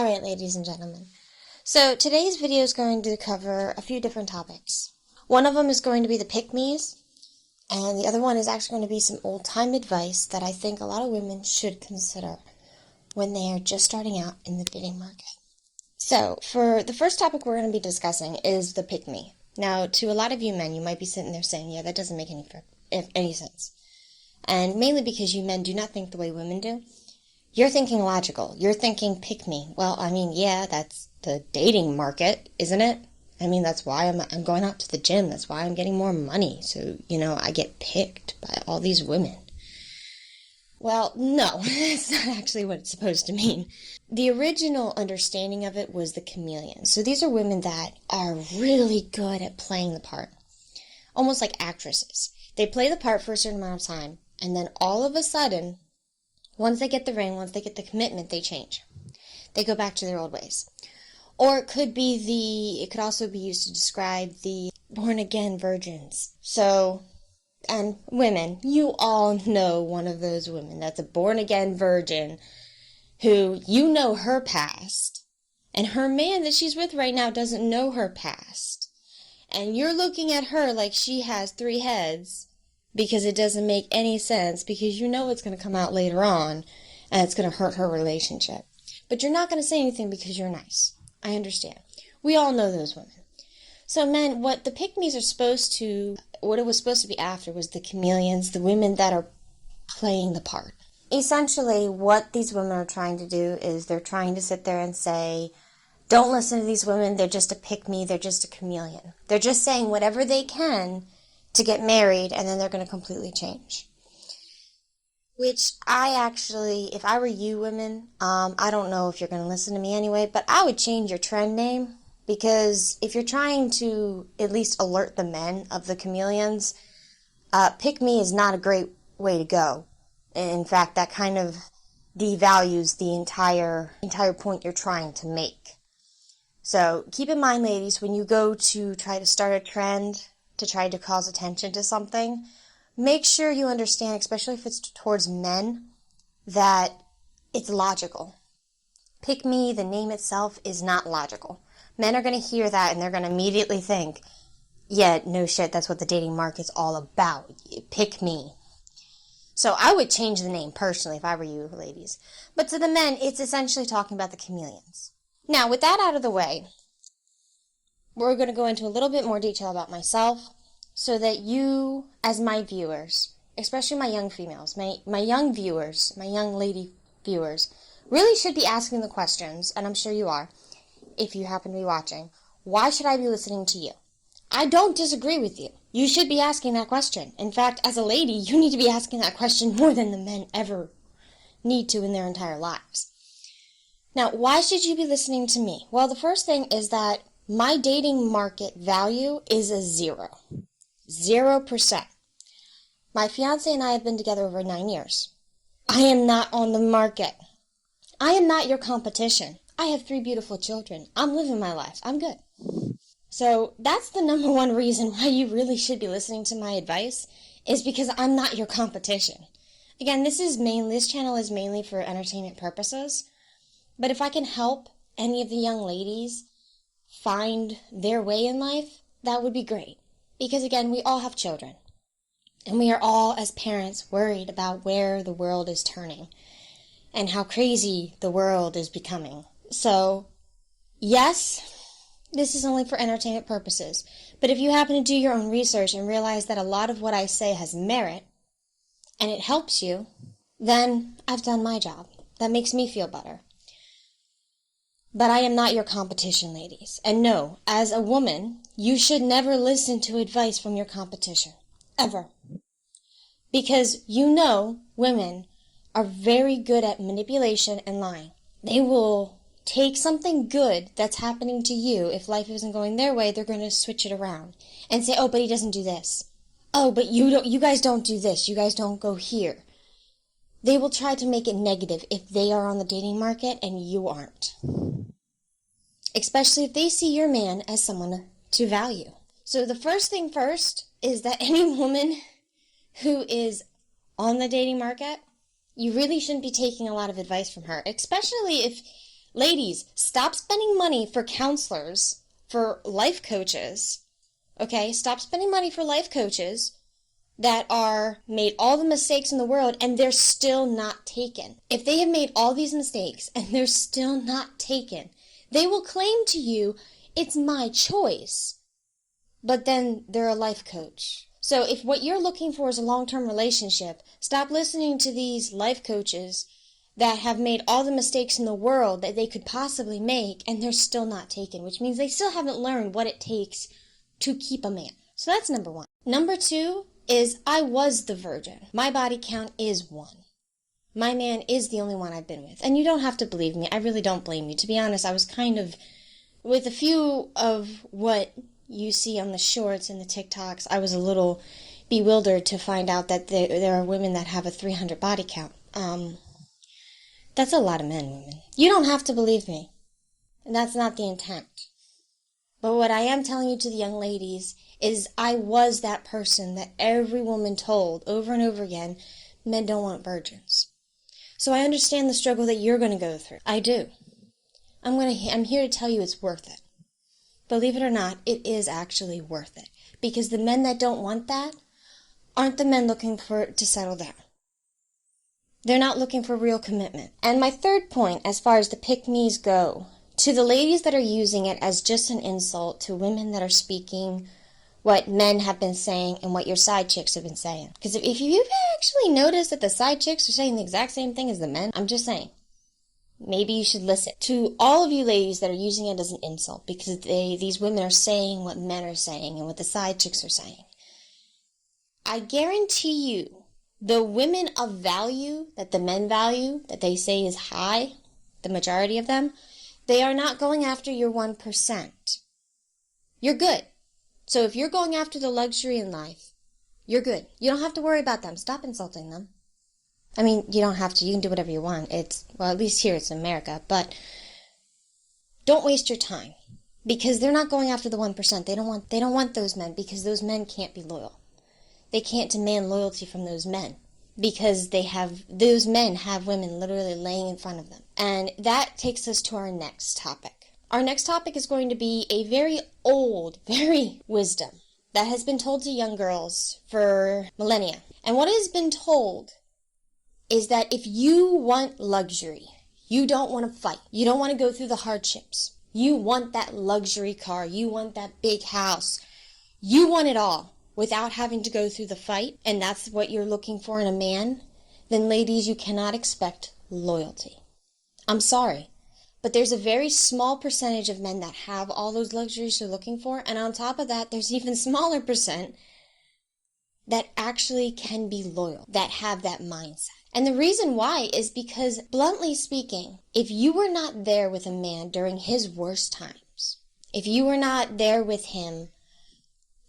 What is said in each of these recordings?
Alright, ladies and gentlemen. So today's video is going to cover a few different topics. One of them is going to be the pick-me's, and the other one is actually going to be some old-time advice that I think a lot of women should consider when they are just starting out in the dating market. So, for the first topic we're going to be discussing is the pick-me. Now, to a lot of you men, you might be sitting there saying, yeah, that doesn't make any sense. And mainly because you men do not think the way women do. You're thinking logical. You're thinking pick me. Well, I mean, yeah, that's the dating market, isn't it? I mean, that's why I'm going out to the gym. That's why I'm getting more money. So, I get picked by all these women. Well, no, that's not actually what it's supposed to mean. The original understanding of it was the chameleons. So these are women that are really good at playing the part. Almost like actresses. They play the part for a certain amount of time, and then all of a sudden, once they get the ring, once they get the commitment, they change. They go back to their old ways. Or it could also be used to describe the born-again virgins. So, and women, you all know one of those women that's a born-again virgin who you know her past, and her man that she's with right now doesn't know her past. And you're looking at her like she has 3 heads, because it doesn't make any sense, because you know it's going to come out later on, and it's going to hurt her relationship. But you're not going to say anything because you're nice. I understand. We all know those women. So men, what the pick-me's what it was supposed to be after was the chameleons, the women that are playing the part. Essentially, what these women are trying to do is they're trying to sit there and say, don't listen to these women, they're just a pick-me, they're just a chameleon. They're just saying whatever they can to get married, and then they're going to completely change. Which if I were you women, I don't know if you're going to listen to me anyway, but I would change your trend name, because if you're trying to at least alert the men of the chameleons, pick me is not a great way to go. In fact, that kind of devalues the entire point you're trying to make. So keep in mind, ladies, when you go to try to start a trend, to try to cause attention to something, make sure you understand, especially if it's towards men, that it's logical. Pick me, the name itself, is not logical. Men are going to hear that and they're going to immediately think, yeah, no shit, that's what the dating market's all about. Pick me. So I would change the name personally if I were you, ladies. But to the men, it's essentially talking about the chameleons. Now, with that out of the way, we're going to go into a little bit more detail about myself so that you, as my viewers, especially my young females, my young viewers, my young lady viewers, really should be asking the questions, and I'm sure you are, if you happen to be watching, why should I be listening to you? I don't disagree with you. You should be asking that question. In fact, as a lady, you need to be asking that question more than the men ever need to in their entire lives. Now, why should you be listening to me? Well, the first thing is that my dating market value is a 0. 0%. My fiancé and I have been together over 9 years. I am not on the market. I am not your competition. I have 3 beautiful children. I'm living my life. I'm good. So that's the number one reason why you really should be listening to my advice, is because I'm not your competition. Again, this channel is mainly for entertainment purposes, but if I can help any of the young ladies find their way in life, that would be great. Because again, we all have children, and we are all, as parents, worried about where the world is turning and how crazy the world is becoming. So, yes, this is only for entertainment purposes, but if you happen to do your own research and realize that a lot of what I say has merit, and it helps you, then I've done my job. That makes me feel better. But I am not your competition, ladies. And no, as a woman, you should never listen to advice from your competition. Ever. Because women are very good at manipulation and lying. They will take something good that's happening to you. If life isn't going their way, they're going to switch it around and say, oh, but he doesn't do this. Oh, but you guys don't do this. You guys don't go here. They will try to make it negative if they are on the dating market and you aren't. Especially if they see your man as someone to value. So the first thing first is that any woman who is on the dating market, you really shouldn't be taking a lot of advice from her, especially if Ladies, stop spending money for counselors, for life coaches, okay? Stop spending money for life coaches that are made all the mistakes in the world and they're still not taken. If they have made all these mistakes and they're still not taken, they will claim to you, it's my choice, but then they're a life coach. So if what you're looking for is a long-term relationship, stop listening to these life coaches that have made all the mistakes in the world that they could possibly make and they're still not taken, which means they still haven't learned what it takes to keep a man. So that's number one. Number two is I was the virgin. My body count is 1. My man is the only one I've been with. And you don't have to believe me. I really don't blame you. To be honest, I was kind of, with a few of what you see on the shorts and the TikToks, I was a little bewildered to find out that there are women that have a 300 body count. That's a lot of men, women. You don't have to believe me. And that's not the intent. But what I am telling you to the young ladies is I was that person that every woman told over and over again, men don't want virgins. So I understand the struggle that you're going to go through. I do. I'm here to tell you it's worth it. Believe it or not, it is actually worth it. Because the men that don't want that aren't the men looking to settle down. They're not looking for real commitment. And my third point, as far as the pick-me's go, to the ladies that are using it as just an insult to women that are speaking what men have been saying and what your side chicks have been saying. Because if you've actually noticed that the side chicks are saying the exact same thing as the men, I'm just saying, maybe you should listen. To all of you ladies that are using it as an insult because these women are saying what men are saying and what the side chicks are saying, I guarantee you, the women of value that the men value, that they say is high, the majority of them, they are not going after your 1%. You're good. So if you're going after the luxury in life, you're good. You don't have to worry about them. Stop insulting them. I mean, you don't have to. You can do whatever you want. Well, at least here it's America. But don't waste your time. Because they're not going after the 1%. They don't want those men because those men can't be loyal. They can't demand loyalty from those men. Because those men have women literally laying in front of them. And that takes us to our next topic. Our next topic is going to be a very old, very wisdom that has been told to young girls for millennia. And what has been told is that if you want luxury, you don't want to fight, you don't want to go through the hardships, you want that luxury car, you want that big house, you want it all, without having to go through the fight, and that's what you're looking for in a man, then ladies, you cannot expect loyalty. I'm sorry, but there's a very small percentage of men that have all those luxuries you're looking for, and on top of that, there's even smaller percent that actually can be loyal, that have that mindset. And the reason why is because, bluntly speaking, if you were not there with a man during his worst times, if you were not there with him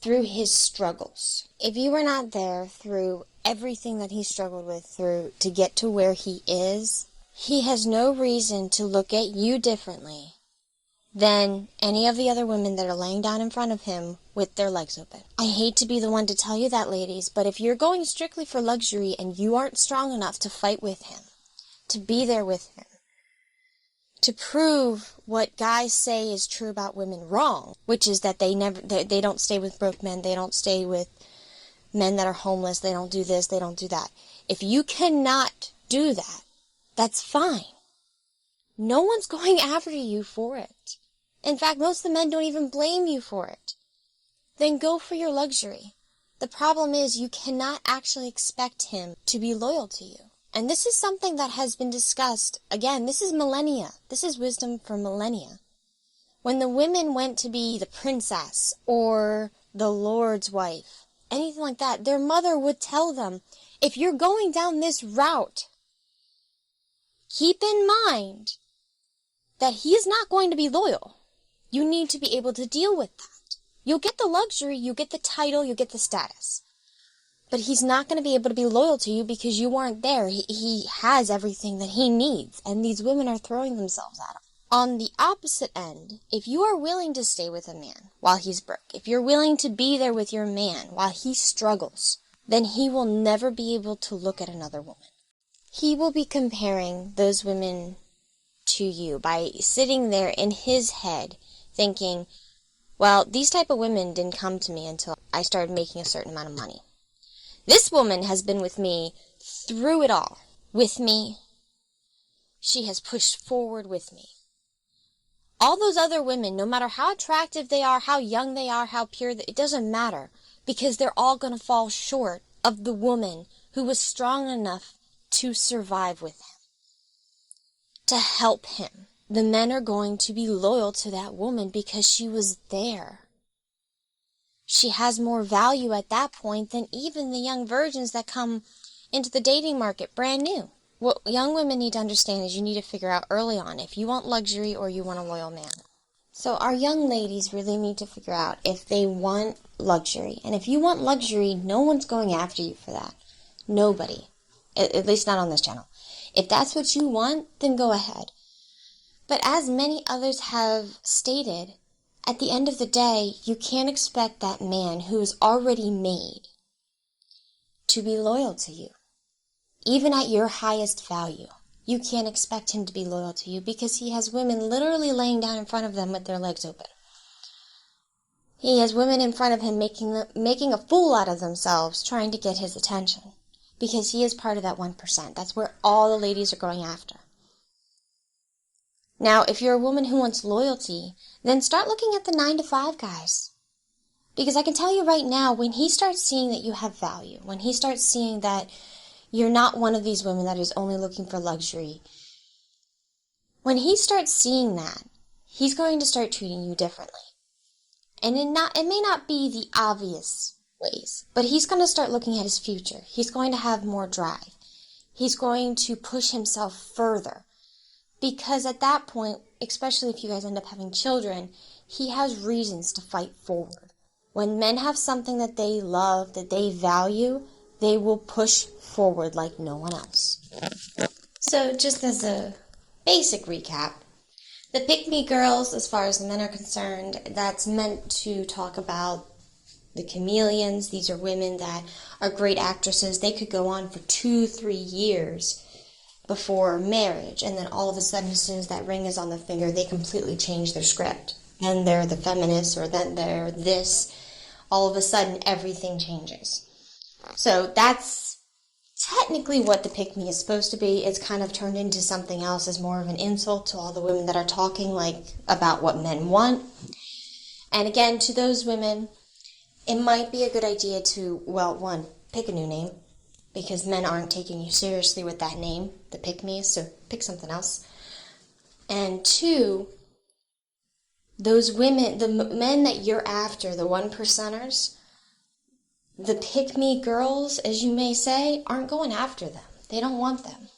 through his struggles, if you were not there through everything that he struggled with through to get to where he is, he has no reason to look at you differently than any of the other women that are laying down in front of him with their legs open. I hate to be the one to tell you that, ladies, but if you're going strictly for luxury and you aren't strong enough to fight with him, to be there with him, to prove what guys say is true about women wrong, which is that they don't stay with broke men, they don't stay with men that are homeless, they don't do this, they don't do that. If you cannot do that, that's fine. No one's going after you for it. In fact, most of the men don't even blame you for it. Then go for your luxury. The problem is you cannot actually expect him to be loyal to you. And this is something that has been discussed. Again, this is millennia. This is wisdom for millennia. When the women went to be the princess or the lord's wife, anything like that, their mother would tell them, if you're going down this route, keep in mind that he is not going to be loyal. You need to be able to deal with that. You'll get the luxury, you get the title, you get the status. But he's not going to be able to be loyal to you because you weren't there. He has everything that he needs, and these women are throwing themselves at him. On the opposite end, if you are willing to stay with a man while he's broke, if you're willing to be there with your man while he struggles, then he will never be able to look at another woman. He will be comparing those women to you by sitting there in his head thinking, well, these type of women didn't come to me until I started making a certain amount of money. This woman has been with me through it all. With me. She has pushed forward with me. All those other women, no matter how attractive they are, how young they are, how pure, it doesn't matter, because they're all going to fall short of the woman who was strong enough to survive with him, to help him. The men are going to be loyal to that woman because she was there. She has more value at that point than even the young virgins that come into the dating market brand new. What young women need to understand is you need to figure out early on if you want luxury or you want a loyal man. So our young ladies really need to figure out if they want luxury. And if you want luxury, no one's going after you for that. Nobody. At least not on this channel. If that's what you want, then go ahead. But as many others have stated, at the end of the day, you can't expect that man who is already made to be loyal to you. Even at your highest value, you can't expect him to be loyal to you because he has women literally laying down in front of them with their legs open. He has women in front of him making a fool out of themselves trying to get his attention because he is part of that 1%. That's where all the ladies are going after. Now, if you're a woman who wants loyalty, then start looking at the 9-to-5 guys. Because I can tell you right now, when he starts seeing that you have value, when he starts seeing that you're not one of these women that is only looking for luxury. When he starts seeing that, he's going to start treating you differently. And it may not be the obvious ways, but he's going to start looking at his future. He's going to have more drive. He's going to push himself further. Because at that point, especially if you guys end up having children, he has reasons to fight forward. When men have something that they love, that they value, they will push forward like no one else. So just as a basic recap, the pick-me girls, as far as the men are concerned, that's meant to talk about the chameleons. These are women that are great actresses. They could go on for 2-3 years before marriage, and then all of a sudden, as soon as that ring is on the finger, they completely change their script. Then they're the feminists, or then they're this. All of a sudden, everything changes. So that's technically what the pick-me is supposed to be. It's kind of turned into something else as more of an insult to all the women that are talking about what men want. And again, to those women, it might be a good idea to, well, one, pick a new name, because men aren't taking you seriously with that name, the pick-me, so pick something else. And two, those women, the men that you're after, the 1%ers, the pick-me girls, as you may say, aren't going after them. They don't want them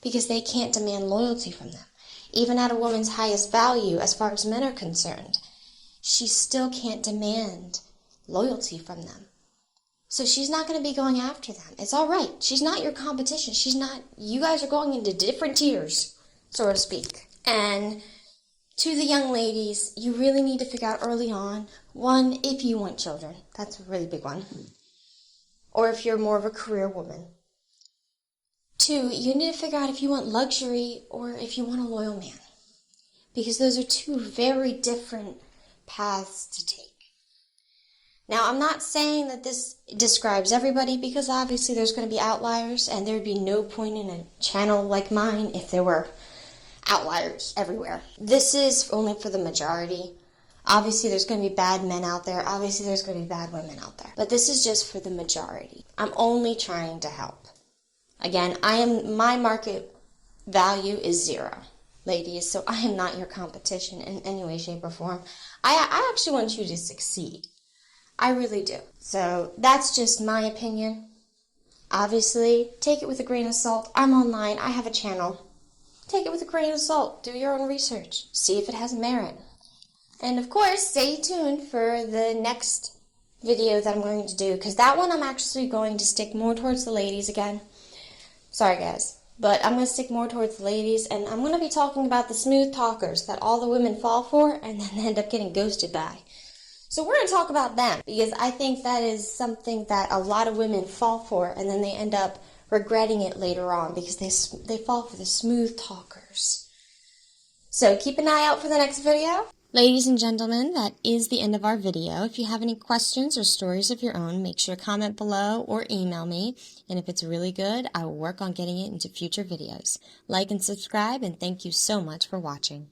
because they can't demand loyalty from them. Even at a woman's highest value, as far as men are concerned, she still can't demand loyalty from them. So she's not going to be going after them. It's all right. She's not your competition. She's not. You guys are going into different tiers, so to speak. And to the young ladies, you really need to figure out early on, one, if you want children. That's a really big one. Or if you're more of a career woman. Two, you need to figure out if you want luxury or if you want a loyal man. Because those are two very different paths to take. Now, I'm not saying that this describes everybody, because obviously there's going to be outliers, and there would be no point in a channel like mine if there were outliers everywhere. This is only for the majority. Obviously, there's going to be bad men out there. Obviously, there's going to be bad women out there. But this is just for the majority. I'm only trying to help. Again, my market value is 0, ladies, so I am not your competition in any way, shape, or form. I actually want you to succeed. I really do. So that's just my opinion. Obviously, take it with a grain of salt. I'm online. I have a channel. Take it with a grain of salt. Do your own research. See if it has merit. And of course, stay tuned for the next video that I'm going to do, because that one I'm actually going to stick more towards the ladies again. Sorry guys, but I'm going to stick more towards the ladies, and I'm going to be talking about the smooth talkers that all the women fall for and then end up getting ghosted by. So we're going to talk about them, because I think that is something that a lot of women fall for, and then they end up regretting it later on, because they fall for the smooth talkers. So keep an eye out for the next video. Ladies and gentlemen, that is the end of our video. If you have any questions or stories of your own, make sure to comment below or email me. And if it's really good, I will work on getting it into future videos. Like and subscribe, and thank you so much for watching.